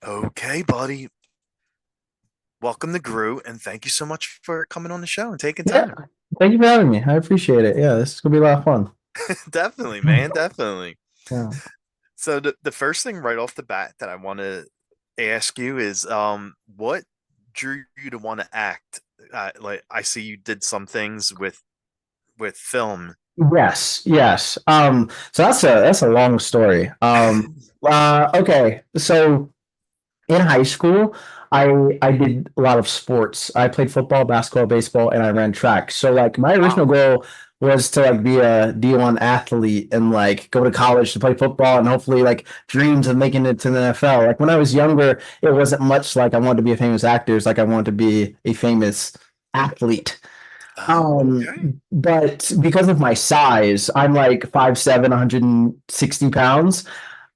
Okay, buddy. Welcome to Gru, and thank you so much for coming on the show and taking Yeah, time. thank you for having me. I appreciate it. Yeah, this is gonna be a lot of fun. Definitely, man, definitely. Yeah. So the first thing right off the bat that I want to ask you is what drew you to want to act? Like I see you did some things with film. Yes, yes. So that's a long story. Okay. So in high school, I did a lot of sports. I played football, basketball, baseball, and I ran track. So like my original Wow. goal was to like be a D1 athlete and like go to college to play football and hopefully like dreams of making it to the NFL. Like when I was younger, it wasn't much like I wanted to be a famous actor. It's like I wanted to be a famous athlete. Oh, okay. But because of my size, I'm like 5'7", 160 pounds.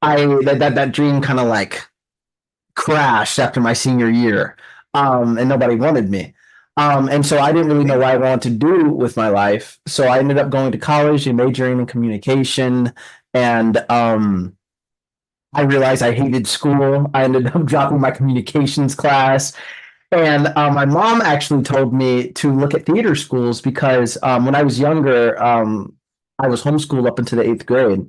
That dream kind of like crashed after my senior year, and nobody wanted me. And so I didn't really know Right. what I wanted to do with my life. So I ended up going to college and majoring in communication. And I realized I hated school. I ended up dropping my communications class. And my mom actually told me to look at theater schools because when I was younger, I was homeschooled up into the eighth grade.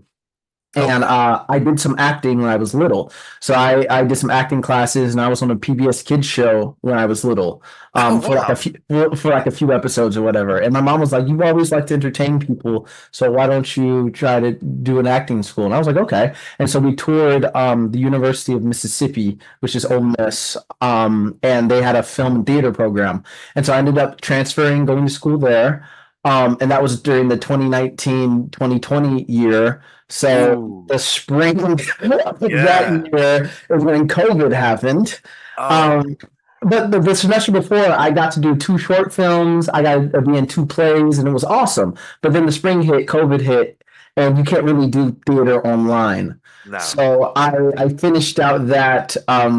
And Okay. I did some acting when I was little. So I did some acting classes, and I was on a PBS Kids show when I was little, Oh, for like a wow. few episodes or whatever. And my mom was like, "You've always liked to entertain people, so why don't you try to do an acting school?" And I was like, "Okay." And so we toured the University of Mississippi, which is Ole Miss, and they had a film and theater program. And so I ended up transferring, going to school there. And that was during the 2019-2020 year. So Ooh. the spring of that Yeah. year is when COVID happened. Oh, Um, but the semester before, I got to do two short films. I got to be in two plays, and it was awesome. But then the spring hit, COVID hit, and you can't really do theater online. no. So I finished out that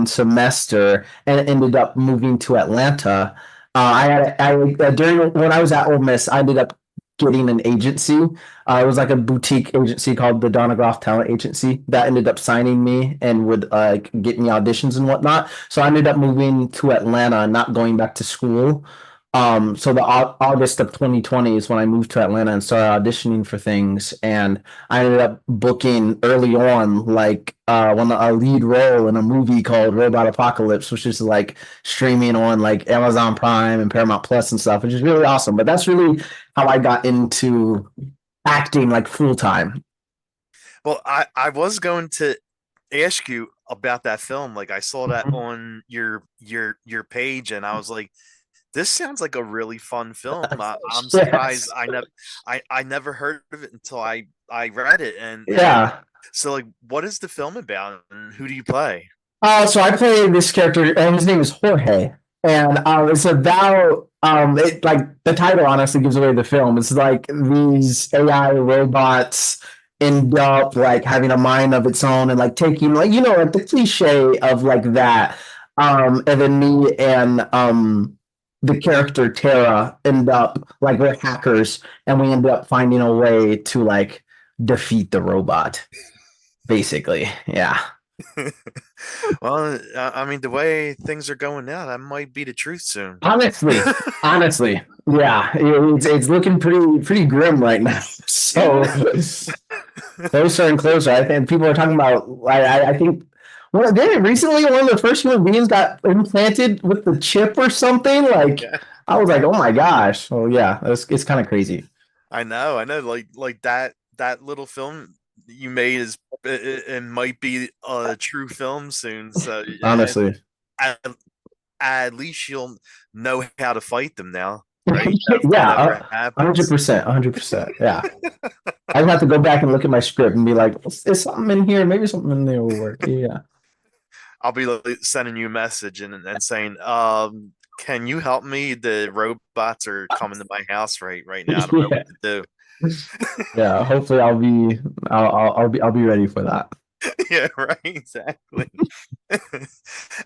semester and ended up moving to Atlanta. During when I was at Ole Miss, I ended up getting an agency. It was like a boutique agency called the Donna Groff Talent Agency that ended up signing me and would get me auditions and whatnot. So I ended up moving to Atlanta and not going back to school. So the August of 2020 is when I moved to Atlanta and started auditioning for things, and I ended up booking early on, like one a lead role in a movie called Robot Apocalypse, which is like streaming on like Amazon Prime and Paramount Plus and stuff, which is really awesome. But that's really how I got into acting like full time. Well, I was going to ask you about that film. Like I saw that on your page, and I was like, this sounds like a really fun film. I'm surprised Yes. I never heard of it until I read it. And Yeah. so like, what is the film about, and who do you play? So I play this character, and his name is Jorge, and it's about like the title honestly gives away the film. It's like these AI robots end up like having a mind of its own and like taking like like the cliche of like that. And then me and the character Tara end up like we're hackers, and we end up finding a way to like defeat the robot, basically. Yeah. Well, I mean, the way things are going now, that might be the truth soon. Honestly, yeah, it's looking pretty grim right now. So Yeah. closer and closer. I think people are talking about. I think. Well, did recently one of the first human beings got implanted with the chip or something? Like, Yeah. I was like, oh my gosh. Oh yeah, it's kind of crazy. I know, like that little film you made is it might be a true film soon. So Honestly. at, at least you'll know how to fight them now, right? If that Yeah, ever happens. 100%, 100%. Yeah, I have to go back and look at my script and be like, is something in here? Maybe something in there will work. Yeah. I'll be like, sending you a message and saying, can you help me? The robots are coming to my house right now. I don't know Yeah. what to Yeah, hopefully I'll be ready for that. do. Yeah, right, exactly.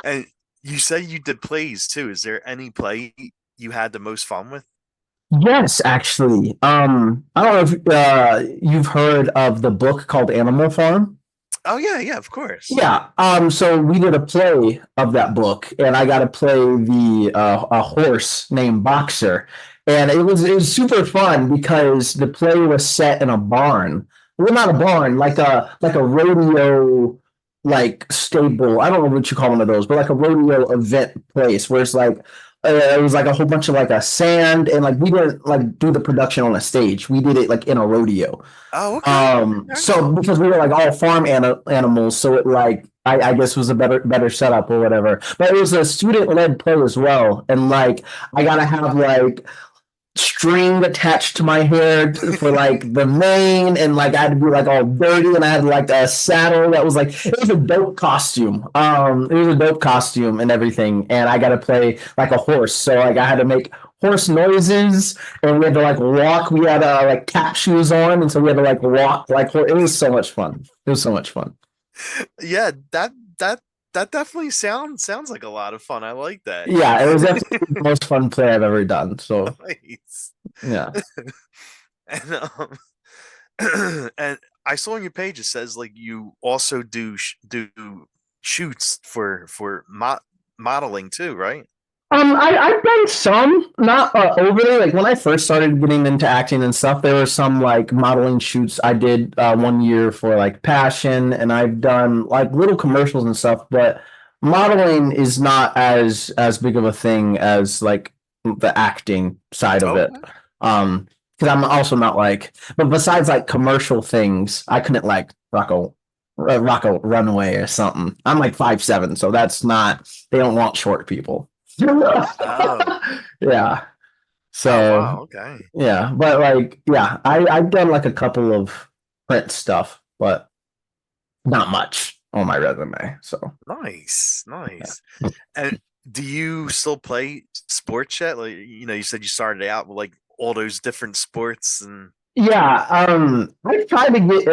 And you say you did plays too. Is there any play you had the most fun with? Yes, actually. I don't know if you've heard of the book called Animal Farm. Oh yeah, yeah, of course. Yeah. So we did a play of that book, and I got to play the a horse named Boxer, and it was super fun because the play was set in a barn. Well, not a barn, like a rodeo like stable. I don't know what you call one of those, but like a rodeo event place where it's like it was like a whole bunch of like a sand, and like we didn't like do the production on a stage. We did it like in a rodeo. Oh, okay. Okay. So because we were like all farm animals, so it like I guess was a better setup or whatever. But it was a student led play as well, and like I gotta have like string attached to my hair for like the mane, and like I had to be like all dirty, and I had like a saddle that was like it was a dope costume. It was a dope costume and everything, and I got to play like a horse, so like I had to make horse noises, and we had to like walk. We had like cap shoes on, and so we had to like walk like it was so much fun. It was so much fun. Yeah, that definitely sounds like a lot of fun. I like that. Yeah, it was definitely the most fun play I've ever done. So Nice. yeah. And and I saw on your page it says like you also do shoots for modeling too, right? I've done some, not overly. Like when I first started getting into acting and stuff, there were some like modeling shoots I did 1 year for like Passion, and I've done like little commercials and stuff. But modeling is not as big of a thing as like the acting side of it. Okay. Because I'm also not like, but besides like commercial things, I couldn't like rock a runway or something. I'm like 5'7", so that's not. They don't want short people. Oh. Yeah. Oh wow, So okay. yeah, but like yeah, I've done like a couple of print stuff, but not much on my resume. So Nice, yeah. nice. And do you still play sports yet? Like, you said you started out with like all those different sports and Yeah, I tried to get.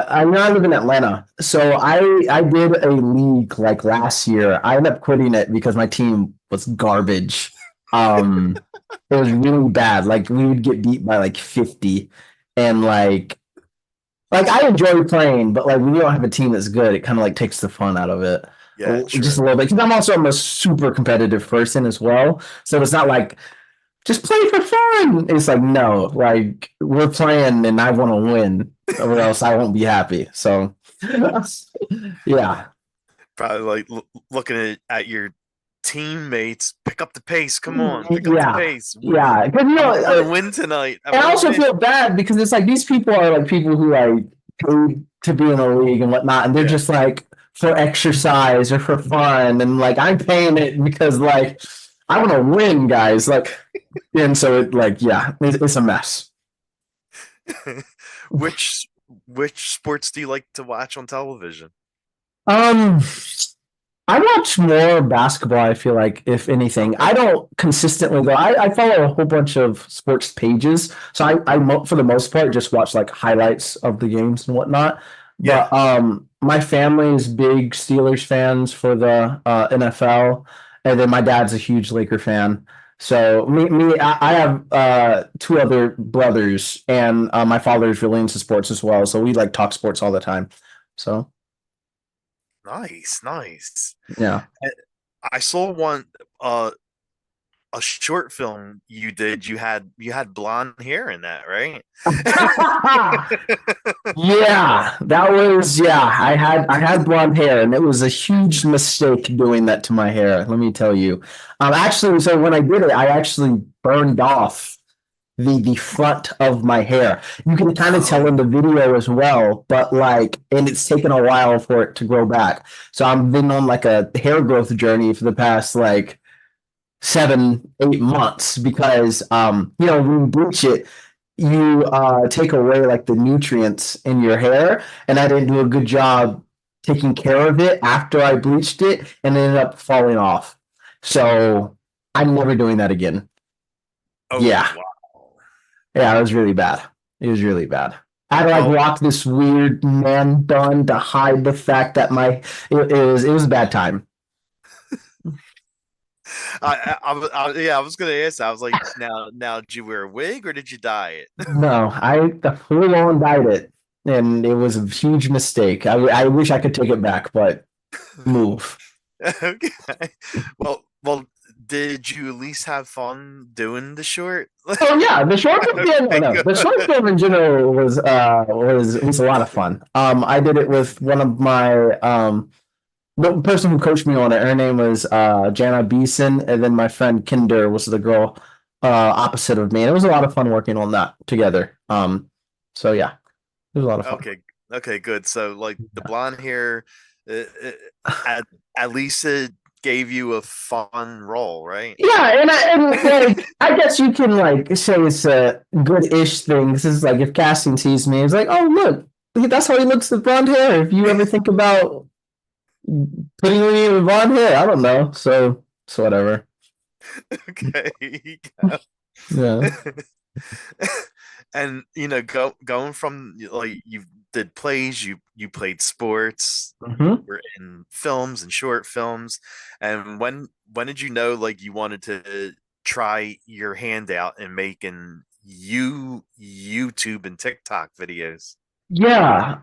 I know I live in Atlanta, so I did a league like last year. I ended up quitting it because my team was garbage. It was really bad. Like we would get beat by like 50, and like I enjoy playing, but like when you don't have a team that's good, it kind of like takes the fun out of it. yeah, Just a true. little bit. Because I'm a super competitive person as well, so it's not like just play for fun. It's like, no, like we're playing and I want to win or else I won't be happy. So, yeah. Probably like looking at your teammates, pick up the pace. Come on, pick up the Yeah. pace. Yeah. Because, I want to win tonight. I and I want to also win. feel bad because it's like these people are like people who like paid to be in the league and whatnot. And they're Yeah. just like for exercise or for fun. And like I'm paying it because like I want to win, guys. Like, and so it like, yeah, it's a mess. which which sports do you like to watch on television? Um, I watch more basketball, I feel like, if anything. Okay. I don't consistently go. I follow a whole bunch of sports pages. So for the most part, just watch like highlights of the games and whatnot. Yeah. But my family is big Steelers fans for the NFL. And then my dad's a huge Laker fan. So I have two other brothers, and my father is really into sports as well. So we like talk sports all the time. So Nice, nice. yeah. And I saw one a short film you did. You had blonde hair in that, right? Yeah, that was yeah. I had blonde hair, and it was a huge mistake doing that to my hair. Let me tell you. Actually, so when I did it, I actually burned off the front of my hair. You can kind of tell Oh, in the video as well, but like, and it's taken a while for it to grow back. So I've been on like a hair growth journey for the past like 7, 8 months because when you bleach it, you take away like the nutrients in your hair, and I didn't do a good job taking care of it after I bleached it, and it ended up falling off. So I'm never doing that again. oh Yeah, wow. yeah, it was really bad. It was really bad. I had to like Well, rock this weird man bun to hide the fact that it was a bad time. yeah, I was gonna ask. I was like, now, did you wear a wig or did you dye it? No, I full on dyed it. and it was a huge mistake. I wish I could take it back, but move. Okay. Well, did you at least have fun doing the short? Oh yeah, the short film. Yeah, no, Okay, no. good. The short film in general was a lot of fun. I did it with one of my the person who coached me on it. Her name was Jana Beeson, and then my friend Kinder was the girl opposite of me. And it was a lot of fun working on that together. So yeah, it was a lot of fun. Okay, okay, good. So like the blonde hair, uh, uh, at at least it gave you a fun role, right? Yeah, and like I guess you can like say it's a good-ish thing. This is like if casting sees me, it's like, oh look, that's how he looks with blonde hair. If you ever think about putting me in blonde hair, I don't know. So whatever. Okay. Yeah. And going from like you did plays, you played sports, you Hmm. were in films and short films. And when did you know like you wanted to try your hand out in making YouTube and TikTok videos? Yeah.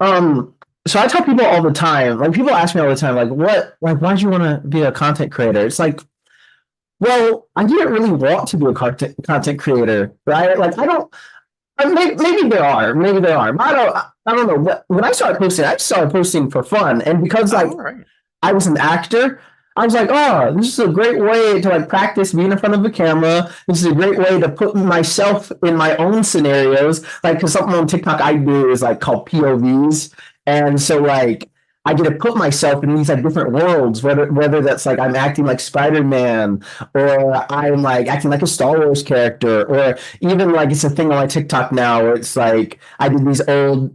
So I tell people all the time, like people ask me all the time, like why'd you want to be a content creator? It's like, well, I didn't really want to be a content creator, right? Like I don't. Maybe maybe there are. But I don't know. When I started posting for fun, and because like Oh, right. I was an actor, I was like, oh, this is a great way to like practice being in front of a camera. This is a great way to put myself in my own scenarios. Like, because something on TikTok I do is like called POVs, and so like I get to put myself in these like different worlds, whether that's like I'm acting like Spider-Man, or I'm like acting like a Star Wars character, or even like it's a thing on my TikTok now where it's like I did these old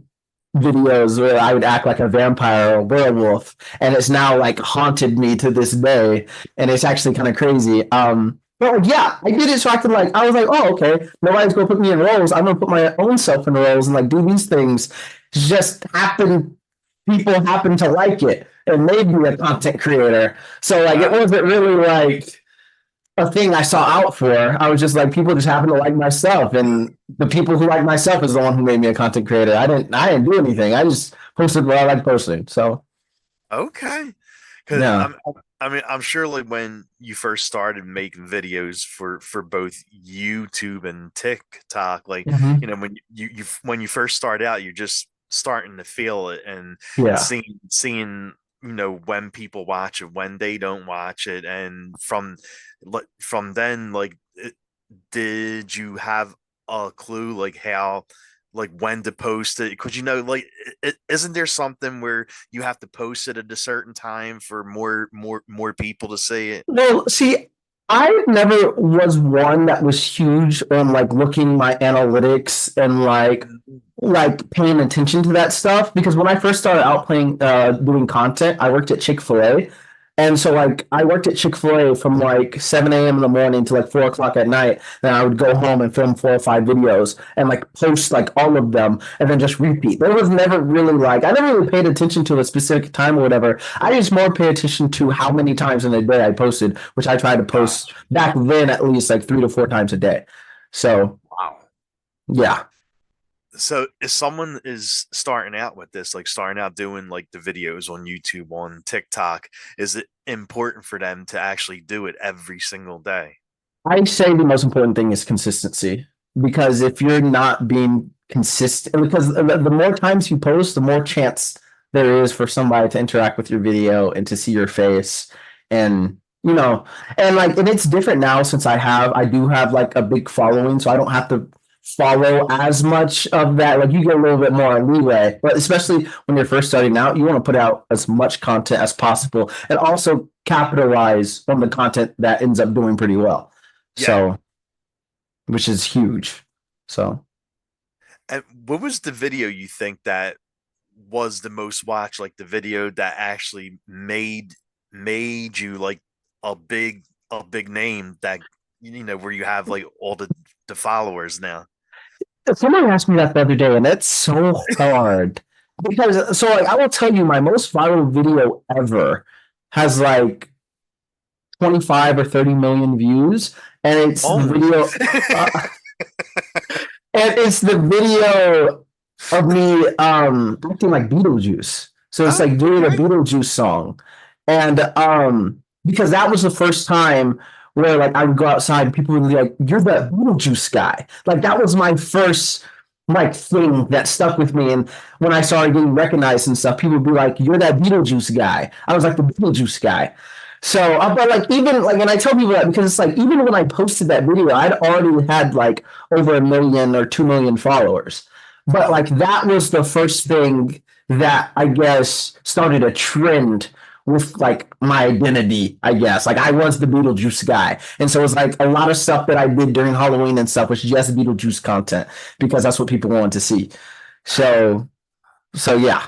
videos where I would act like a vampire or a werewolf, and it's now like haunted me to this day, and it's actually kind of crazy. But like, yeah, I did it so I could like I was like, oh, okay, nobody's gonna put me in roles. I'm gonna put my own self in roles and like do these things. Just happen, people happen to like it and made me a content creator. So like it Wow. wasn't really like a thing I saw out for. I was just like people just happen to like myself, and the people who like myself is the one who made me a content creator. I didn't do anything. I just posted what I like posting. So Okay. Because yeah. I mean, I'm sure like when you first started making videos for both YouTube and TikTok, like Mhm. when you when you first start out, you're just starting to feel it and Yeah. seeing when people watch it, when they don't watch it, and from then did you have a clue like how like when to post it? Because like isn't there something where you have to post it at a certain time for more people to see it? Well, see, I never was one that was huge on like looking my analytics and like paying attention to that stuff because when I first started out playing doing content, I worked at Chick-fil-A. And so like I worked at Chick-fil-A from like 7 a.m. in the morning to like 4 o'clock at night. Then I would go home and film 4 or 5 videos and like post like all of them and then just repeat. There was never really like I never really paid attention to a specific time or whatever. I just more pay attention to how many times in a day I posted, which I tried to post Gosh. back then at least like 3 to 4 times a day. So Wow. yeah. So if someone is starting out with this, like starting out doing like the videos on YouTube, on TikTok, is it important for them to actually do it every single day? I say the most important thing is consistency because if you're not being consistent, because the more times you post, the more chance there is for somebody to interact with your video and to see your face. And, and like, and it's different now since I do have like a big following, so I don't have to follow as much of that. Like, you get a little bit more leeway, but especially when you're first starting out, you want to put out as much content as possible and also capitalize on the content that ends up doing pretty well. Yeah. So, which is huge. So, And what was the video you think that was the most watched, like the video that actually made you like a big name that where you have like all the followers now? someone asked me that the other day, and it's so hard because, so like, I will tell you, my most viral video ever has like 25 or 30 million views, and it's the Oh. video, and it's the video of me acting like Beetlejuice. So it's Oh, like doing a okay. Beetlejuice song. And because that was the first time where like I would go outside and people would be like, "You're the Beetlejuice guy." Like that was my first like thing that stuck with me. And when I started getting recognized and stuff, people would be like, "You're that Beetlejuice guy." I was like the Beetlejuice guy. So, but like even like, and I tell people that because it's like even when I posted that video, I'd already had like over 1 million or 2 million followers. But Oh, like that was the first thing that I guess started a trend with like my identity, I guess. Like I was the Beetlejuice guy. And so it was like a lot of stuff that I did during Halloween and stuff was just Beetlejuice content because that's what people wanted to see. So yeah.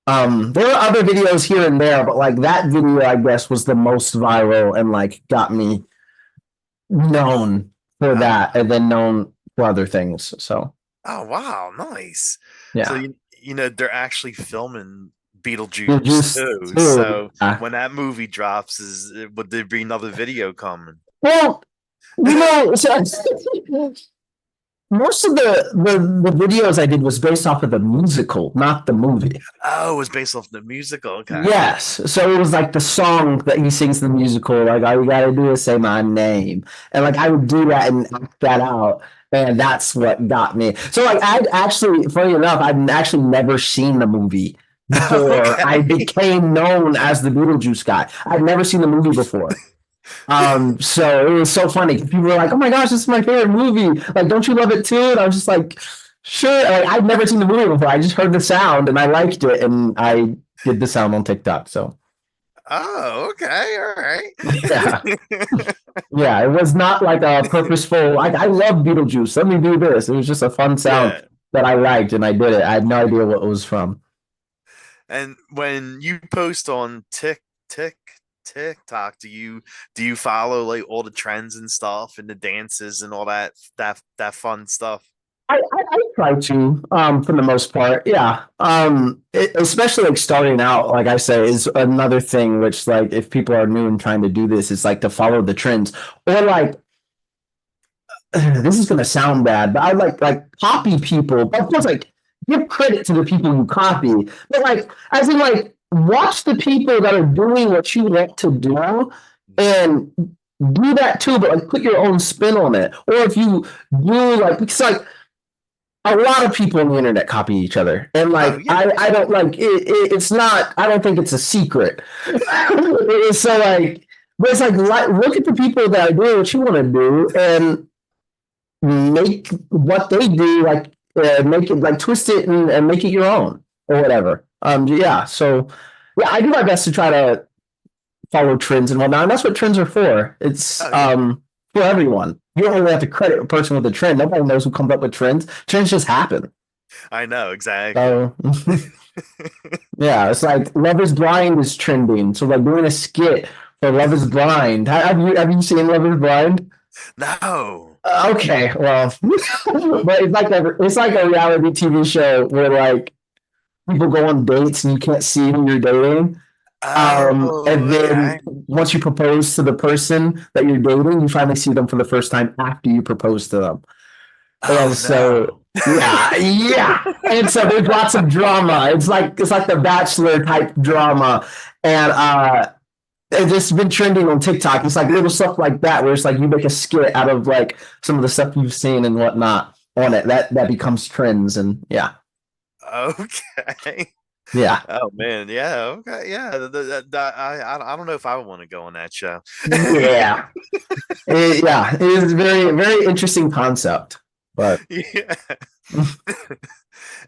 There are other videos here and there, but like that video, I guess, was the most viral and like got me known for oh, that and then known for other things. So oh, wow, nice. So yeah. they're actually filming You're Beetlejuice just too. too. So when that movie drops, would there be another video coming? Well, so most of the videos I did was based off of the musical, not the movie. Oh, it was based off the musical. Okay. Yes. So it was like the song that he sings in the musical, like all you gotta do is say my name. And like I would do that and act that out. And that's what got me. So like I'd actually, funny enough, I'd actually never seen the movie before I Okay. became known as the Beetlejuice guy. I'd never seen the movie before. So it was so funny. People were like, "Oh my gosh, this is my favorite movie! Like, don't you love it too?" And I was just like, "Sure." Like, I'd never seen the movie before. I just heard the sound and I liked it, and I did the sound on TikTok. So Oh, okay. All yeah, right. yeah, it was not like a purposeful. Like, I love Beetlejuice. Let me do this. It was just a fun sound Yeah. that I liked, and I did it. I had no idea what it was from. And when you post on TikTok, do you follow like all the trends and stuff and the dances and all that fun stuff? I try to, for the most part, yeah. Especially like starting out, like I say, is another thing which, like, if people are new and trying to do this, is like to follow the trends, or like this is gonna sound bad, but I like copy people, but of course, like give credit to the people you copy, but like as in like watch the people that are doing what you want to do and do that too, but like put your own spin on it. Or if you do like because like a lot of people on the internet copy each other, and Oh like yeah. I don't like it's not, I don't think it's a secret. So like, but it's like look at the people that are doing what you want to do and make what they do like, make it like twist it and make it your own or whatever. Yeah, so yeah, I do my best to try to follow trends and whatnot, and that's what trends are for. It's Oh yeah. for everyone. You don't really have to credit a person with a trend. Nobody knows who comes up with trends. Trends just happen. I know exactly. So yeah, it's like Love Is Blind is trending. So like doing a skit for Love Is Blind. Have you seen Love Is Blind? No. Okay, well, but it's like a reality TV show where like people go on dates and you can't see who you're dating. And Oh, then okay. once you propose to the person that you're dating, you finally see them for the first time after you propose to them. And Oh so, no. yeah, yeah. And so there's lots of drama. It's like the Bachelor type drama, and it's just been trending on TikTok. It's like little stuff like that where it's like you make a skit out of like some of the stuff you've seen and whatnot on it. That becomes trends, and yeah, Okay. yeah. Oh man, yeah, okay, yeah. I don't know if I would want to go on that show. Yeah, yeah, it is very very interesting concept, but Yeah.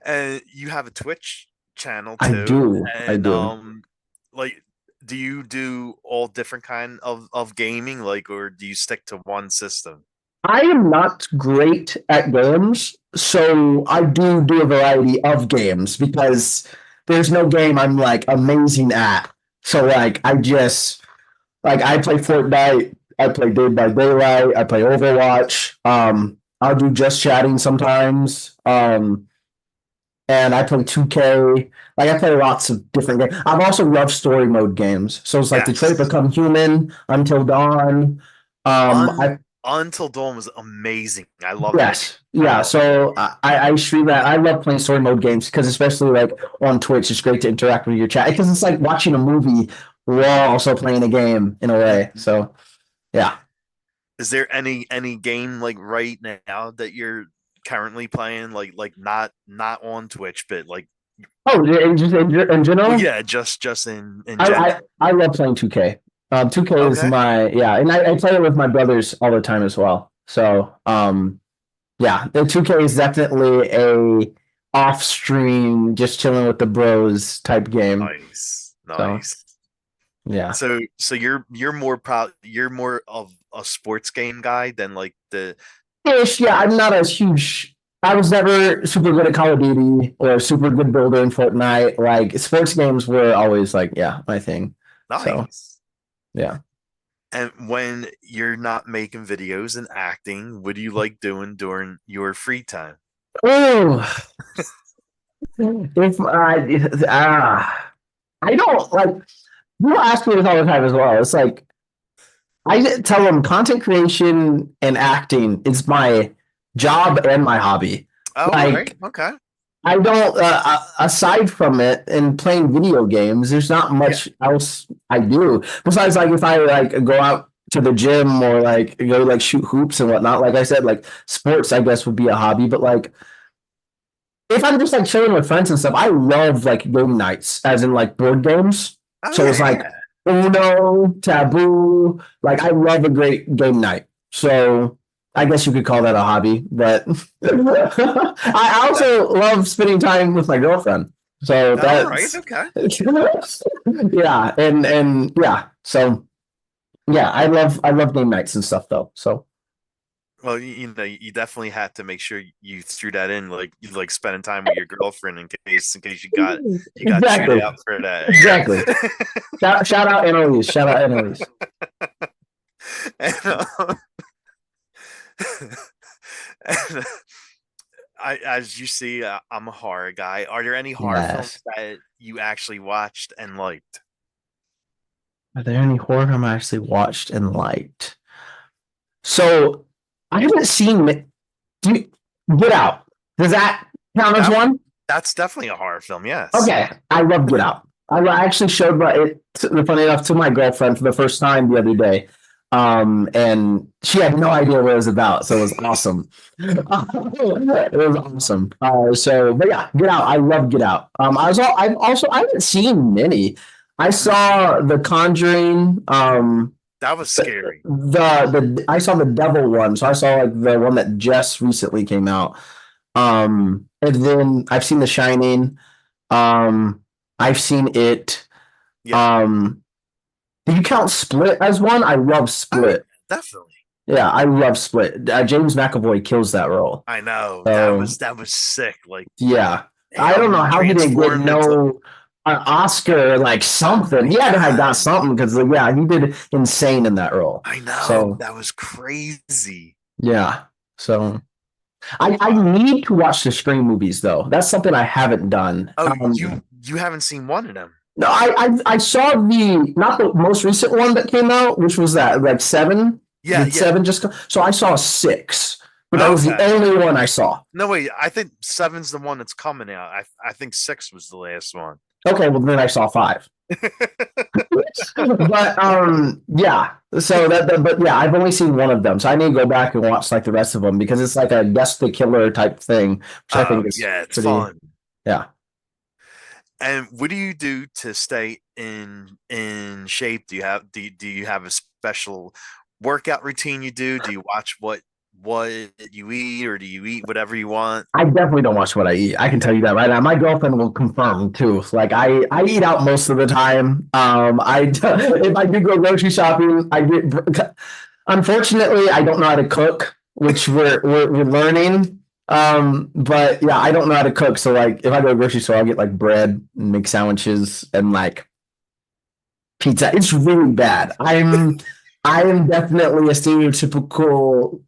And you have a Twitch channel I too, do, I and do. like, do you do all different kind of gaming, like, or do you stick to one system? I am not great at games, so I do a variety of games because there's no game I'm like amazing at. So like I just like I play Fortnite, I play Dead by Daylight, I play Overwatch. I'll do just chatting sometimes. And I play 2K. Like I play lots of different games. I've also loved story mode games. So it's like Detroit Yes. Become Human, Until Dawn. Un I Until Dawn was amazing. I love that game. Yes. Yeah. So I stream that. I love playing story mode games because especially like on Twitch, it's great to interact with your chat because it's like watching a movie while also playing a game in a way. So yeah. Is there any game like right now that you're currently playing, like not on Twitch, but like, Oh, just in well, general, yeah, just in general. I love playing 2K. 2K is Okay. my yeah, and I play it with my brothers all the time as well. So yeah, the 2K is definitely a off stream, just chilling with the bros type game. Nice. So Nice. yeah. So you're more of a sports game guy than like the Ish, yeah, I'm not as huge. I was never super good at Call of Duty or super good builder in Fortnite. Like sports games were always like, yeah, my thing. So nice. yeah. And when you're not making videos and acting, what do you like doing during your free time? Oh, if I don't like people ask me this all the time as well. It's like I tell them content creation and acting is my job and my hobby. Oh, okay. Like Okay. I don't aside from it and playing video games, there's not Yeah. much else I do besides like if I like go out to the gym or like go like shoot hoops and whatnot. Like I said, like sports I guess would be a hobby, but like if I'm just like chilling with friends and stuff, I love like game nights, as in like board games. Oh So it's yeah, like yeah. Uno, Taboo. Like I love a great game night. So I guess you could call that a hobby, but I That, also love spending time with my girlfriend. So all right, that's okay. yeah, and yeah. So yeah, I love game nights and stuff though. So Well, you know, you definitely had to make sure you threw that in, like you like spending time with your girlfriend in case you got chewed exactly, out for that. exactly. Shout out Annalise. Shout out Annalise. And, and as you see, I'm a horror guy. Are there any horror films Yes. that you actually watched and liked? Are there any horror film I actually watched and liked? So I haven't seen do you, Get Out. Does that count as That one? that's definitely a horror film. Yes. Okay, I love Get Out. I actually showed it, funny enough, to my girlfriend for the first time the other day. And she had no idea what it was about, so it was awesome. It was awesome. But yeah, Get Out. I love Get Out. I haven't seen many. I saw The Conjuring. That was scary. I saw the Devil one, so I saw like the one that just recently came out. And then I've seen The Shining. Um, I've seen it. Yeah. Do you count Split as one? I love Oh, yeah, Split. definitely. Yeah, I love Split. James McAvoy kills that role. I know So that was sick. Like yeah, I don't him know how he didn't get transformed into no an Oscar like something. He had to have got something because yeah, he did insane in that role. I know So that was crazy. yeah, so I need to watch the Scream movies though. That's something I haven't done. Oh, you haven't seen one of them? No, I saw the not the most recent one that came out, which was that like seven. Yeah, Did yeah. seven just come? So I saw six, but that was the Okay. only one I saw. No, wait. I think seven's the one that's coming out. I think six was the last one. Okay, well then I saw five. But yeah. So but yeah, I've only seen one of them, so I need to go back and watch like the rest of them because it's like a guess the killer type thing, which I Oh think is yeah, it's pretty. fun. Yeah. And what do you do to stay in shape? Do you have a special workout routine you do? Do you watch what you eat, or do you eat whatever you want? I definitely don't watch what I eat. I can tell you that right now. My girlfriend will confirm too. Like I eat out most of the time. If I do go grocery shopping, I get. Unfortunately, I don't know how to cook, which we're learning. But yeah, I don't know how to cook. So like, if I go to the grocery store, I'll get like bread and make sandwiches and like pizza. It's really bad. I am definitely a stereotypical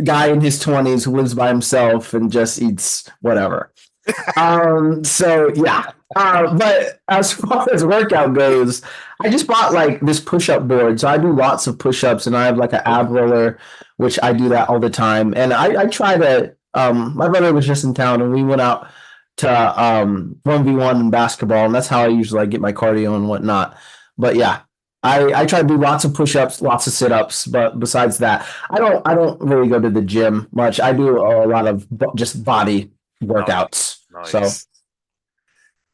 guy in his 20s who lives by himself and just eats whatever. So yeah, But as far as workout goes, I just bought like this push-up board. So I do lots of push-ups and I have like an ab roller, which I do that all the time. And I try to my brother was just in town and we went out to 1v1 in basketball, and that's how I usually like get my cardio and whatnot. But yeah, I try to do lots of push-ups, lots of sit-ups, but besides that, I don't really go to the gym much. I do a lot of just body Nice, workouts. So nice.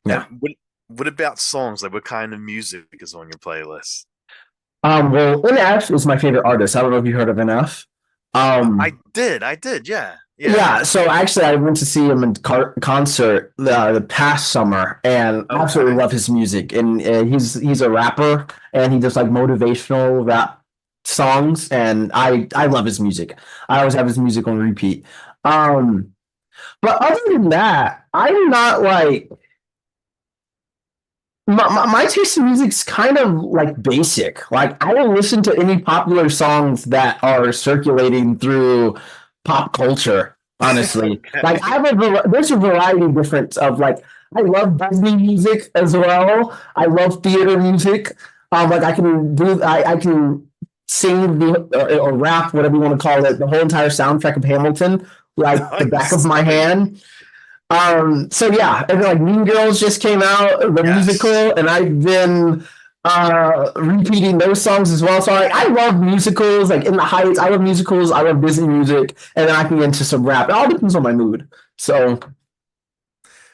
yeah. And what about songs? Like, what kind of music is on your playlist? Well, NF is my favorite artist. I don't know if you heard of NF. I Um, did, I did, yeah, yeah. yeah. So actually, I went to see him in concert the past summer, and I absolutely Okay. love his music. And he's a rapper, and he does like motivational rap songs, and I love his music. I always have his music on repeat. Um, but other than that, I'm not like my taste in music's kind of like basic. Like I don't listen to any popular songs that are circulating through pop culture. Honestly, like Okay. there's a variety of different of like I love Disney music as well. I love theater music. Like I can sing or rap, whatever you want to call it, the whole entire soundtrack of Hamilton, like the back of Nice, my nice. hand. So yeah, and like Mean Girls just came out, the Yes. musical, and I've been repeating those songs as well. So I love musicals, like In the Heights. I love musicals. I love Disney music, and then I can get into some rap. It all depends on my mood. So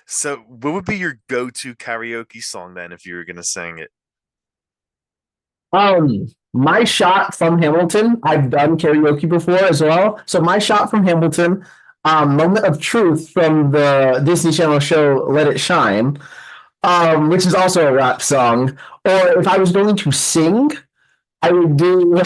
So, what would be your go-to karaoke song then if you were gonna sing it? my shot from Hamilton. I've done karaoke before as well. So my shot from Hamilton, Moment of Truth from the Disney Channel show Let It Shine, which is also a rap song. Or if I was going to sing, I would do.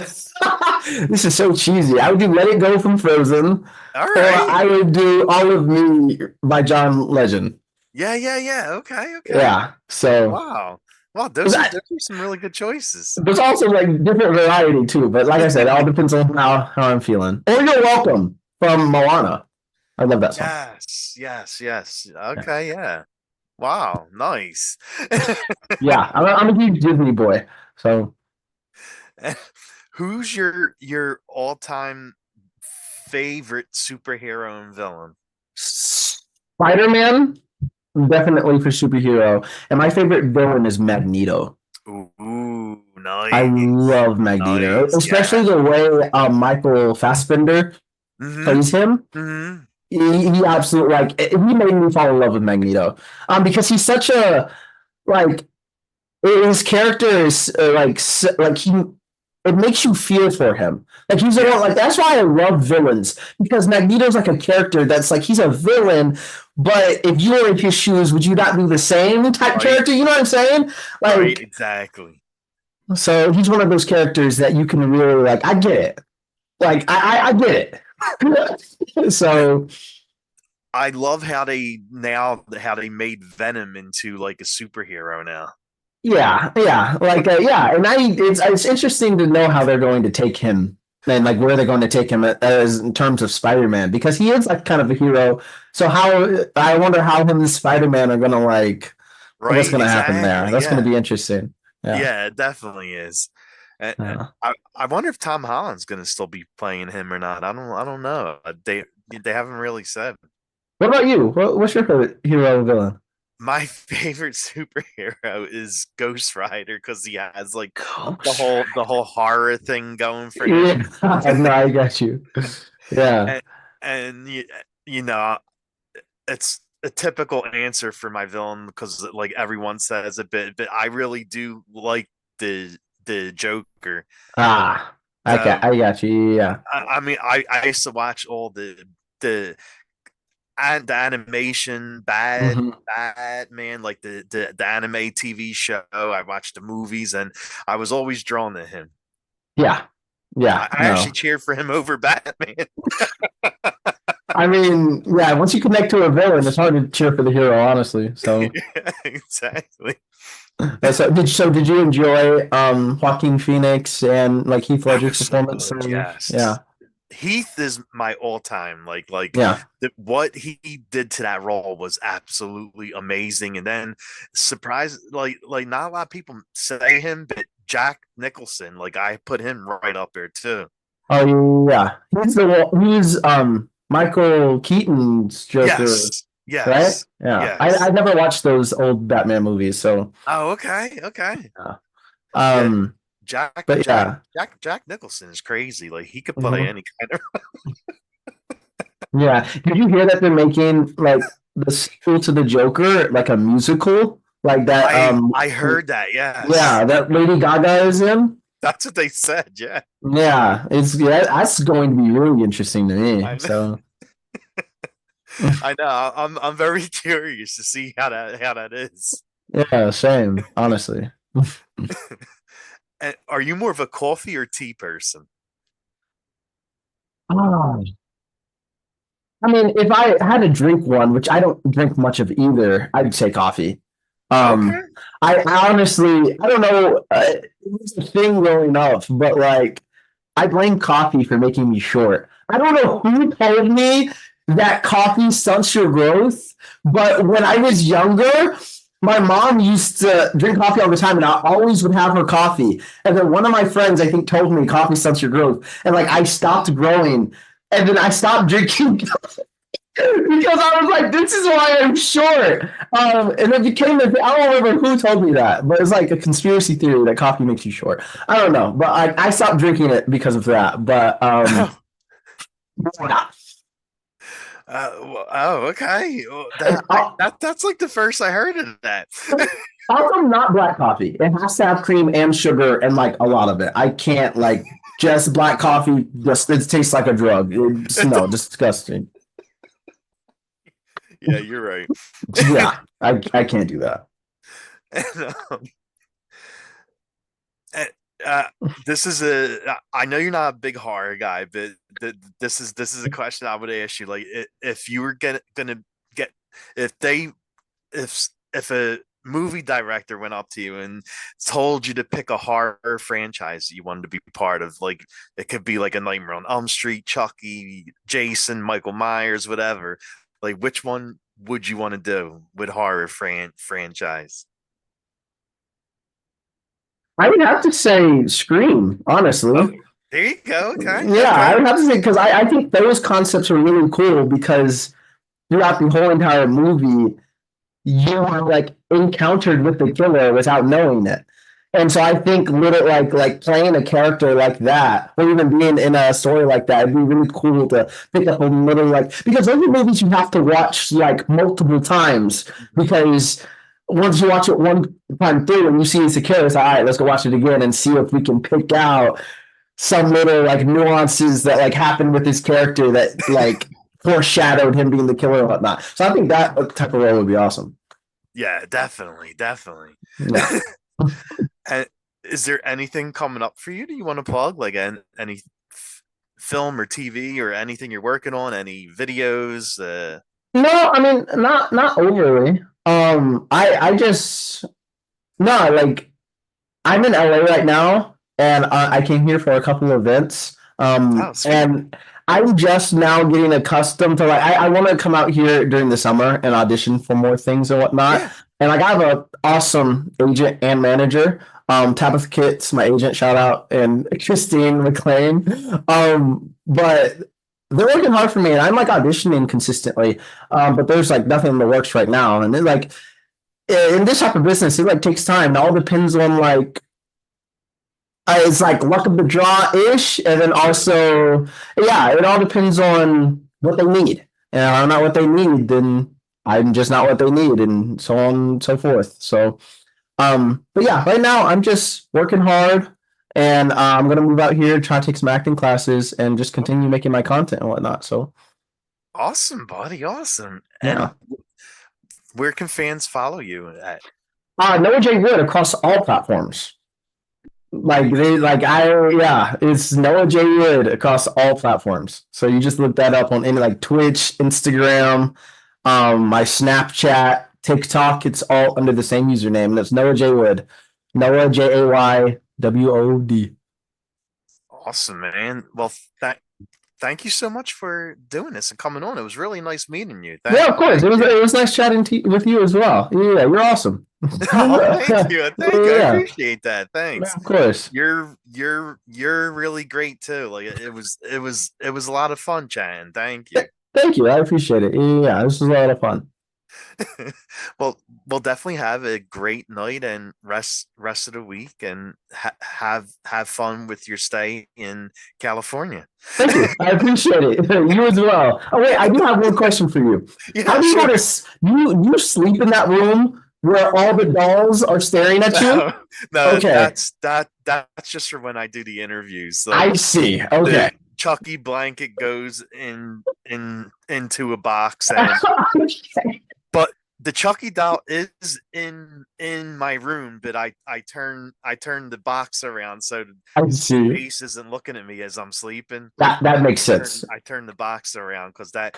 This is so cheesy. I would do "Let It Go" from Frozen, All or right. I would do "All of Me" by John Legend. Yeah, yeah, yeah. Okay, okay. Yeah. So Wow. Wow, that, those are some really good choices. there's also like different variety too. But like I said, it all depends on how I'm feeling. Or "You're Welcome" from Moana. I love that song. Yes, yes, yes. Yeah. Okay, yeah. Wow, nice. Yeah, I'm a huge Disney boy. So Who's your all-time favorite superhero and villain? Spider-Man, definitely for superhero. And my favorite villain is Magneto. Ooh, I nice. love Magneto, Nice. especially Yeah. the way Michael Fassbender Mm-hmm. plays him. Mm-hmm. He absolutely like he made me fall in love with Magneto. Because he's such a like his character is like he it makes you feel for him. Like he's the one Yeah. like that's why I love villains because Magneto's like a character that's like he's a villain, but if you were in his shoes, would you not be the same type Right. character? You know what I'm saying? Right. Like Exactly. so he's one of those characters that you can really like. I get it. Like I get it. So I love how they made Venom into like a superhero now. yeah, like yeah, and it's interesting to know how they're going to take him and like where they're going to take him as in terms of Spider-Man because he is like kind of a hero. So how I wonder how him and Spider-Man are going to like what's Right. going to happen there. Exactly. That's going Yeah. to be interesting. Yeah. Yeah. It definitely is. Yeah. I wonder if Tom Holland's gonna still be playing him or not. I don't know. They haven't really said. What about you? What's your favorite hero or villain? My favorite superhero is Ghost Rider because he has like Gosh. the whole horror thing going for him. Yeah, no, I got you. Yeah. and and you know it's a typical answer for my villain because like everyone says it, but I really do like the Joker. Ah, So I got you. Yeah. I mean I used to watch all the and the animation Hmm. Batman, like the anime TV show. I watched the movies and I was always drawn to him. Yeah. Yeah. I actually No. cheered for him over Batman. I mean, yeah, once you connect to a villain, it's hard to cheer for the hero, honestly. So Yeah, exactly. did you enjoy Joaquin Phoenix and like Heath I Ledger's was so performance? good. Yeah. Yes. Heath is my all-time Yeah. what he did to that role was absolutely amazing. And then surprise, like not a lot of people say him, but Jack Nicholson, like I put him right up there too. Oh yeah. He's Michael Keaton's Joker, Yes, right? yes, Yeah. I yes. never watched those old Batman movies, so Oh, okay, okay. yeah. Yeah, Um, but yeah. Jack Nicholson is crazy. Like he could play Mhm. any kind of. Yeah. Did you hear that they're making like the sequel to the Joker, like a musical? Like that I heard that. Yes, yeah, that Lady Gaga is in? that's what they said. Yeah, Yeah, that's going to be really interesting to me. I know. So I know. I'm very curious to see how that is. yeah, same, honestly. And are you more of a coffee or tea person? Oh, I mean, if I had to drink one, which I don't drink much of either, I'd say coffee. Okay. Um, I honestly, I don't know, it was a thing growing up, but like, I blame coffee for making me short. I don't know who told me that coffee stunts your growth, but when I was younger, my mom used to drink coffee all the time, and I always would have her coffee. And then one of my friends, I think, told me coffee stunts your growth, and like I stopped growing, and then I stopped drinking because I was like, this is why I'm short. And it became I don't remember who told me that, but it's like a conspiracy theory that coffee makes you short. I don't know, but I stopped drinking it because of that. But yeah. Oh, okay. Well, that's like the first I heard of that. Also not black coffee. It has to have cream and sugar and like a lot of it. I can't like just black coffee. Just it tastes like a drug. It's no disgusting. Yeah, you're right. Yeah, I can't do that. And, uh, uh, this is I know you're not a big horror guy, but this is a question I would ask you. Like, if you were gonna get if they if a movie director went up to you and told you to pick a horror franchise that you wanted to be part of, like it could be like a Nightmare on Elm Street, Chucky, Jason, Michael Myers, whatever. Like, which one would you want to do with horror franchise? I would have to say Scream, Oh, honestly. there you go. Okay, Yeah, I okay. would have to say because I think those concepts are really cool because throughout the whole entire movie, you are like encountered with the killer without knowing it. And so I think little like playing a character like that, or even being in a story like that, it'd be really cool to pick up a little like because those are movies you have to watch like multiple times Mhm. because once you watch it one time through and you see it's a killer, it's like, all right, let's go watch it again and see if we can pick out some little like nuances that like happened with his character that like foreshadowed him being the killer and whatnot. So I think that type of role would be awesome. Yeah, definitely, definitely. Yeah. And is there anything coming up for you? Do you want to plug like any film or TV or anything you're working on? Any videos? No, I mean not overly. I just no like I'm in LA right now, and I came here for a couple of events. Oh, sweet. And I'm just now getting accustomed to like I want to come out here during the summer and audition for more things and whatnot. Yeah. And like I have a awesome agent and manager. Tabitha Kitts, my agent, shout out, and Christine McLean. But they're working hard for me, and I'm like auditioning consistently. But there's like nothing in the works right now, and it like in this type of business, it like takes time. It all depends on like it's like luck of the draw ish, and then also yeah, it all depends on what they need. And if I'm not what they need, then I'm just not what they need, and so on and so forth. So, but yeah, right now I'm just working hard, and I'm gonna move out here, try to take some acting classes, and just Oh, continue making my content and whatnot. So awesome, buddy. Awesome. And yeah, where can fans follow you at? Noah J Wood across all platforms. Like they like I yeah, it's Noah J Wood across all platforms. So you just look that up on any like Twitch, Instagram, my Snapchat, TikTok. It's all under the same username, and it's Noah J Wood, Noah JAYWOD. Awesome, man. Well, thank you so much for doing this and coming on. It was really nice meeting you. Yeah, of course. Thank you. It was nice chatting with you as well. Yeah, you're awesome. Oh, thank you. Thank you. I Yeah, appreciate that. yeah, Thanks. of course. You're really great too. Like it was a lot of fun chatting. Thank you. Thank you. I appreciate it. Yeah, this was a lot of fun. Well, we'll definitely have a great night and rest of the week, and have fun with your stay in California. Thank you. I appreciate it. You as well. Oh wait, I do have one question for you. How Yeah, do you go sure. to you sleep in that room where all the dolls are staring at you? No, no, Okay, that's just for when I do the interviews. I Like see. the Okay. Chucky blanket goes into a box, and but the Chucky doll is in my room, but I turn the box around so the I see. face isn't looking at me as I'm sleeping. That makes sense. I turned the box around because that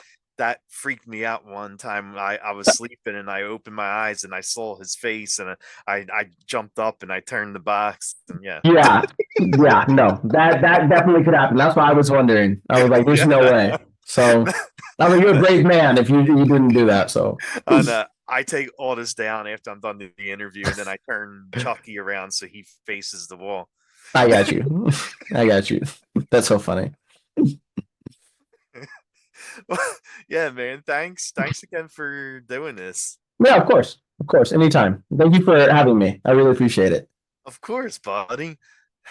freaked me out one time. I was sleeping and I opened my eyes and I saw his face, and I jumped up and I turned the box, and yeah. Yeah. Yeah, no. That definitely could happen. That's why I was wondering. I was like, there's no way. Yeah. So I mean, you're a brave man if you didn't do that. So And I take all this down after I'm done the interview, and then I turn Chucky around so he faces the wall. I got you. I got you. That's so funny. Yeah, man. Thanks again for doing this. Yeah, of course. Of course. Anytime. Thank you for having me. I really appreciate it. Of course, buddy.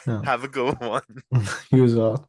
Yeah. Have a good one. You as well.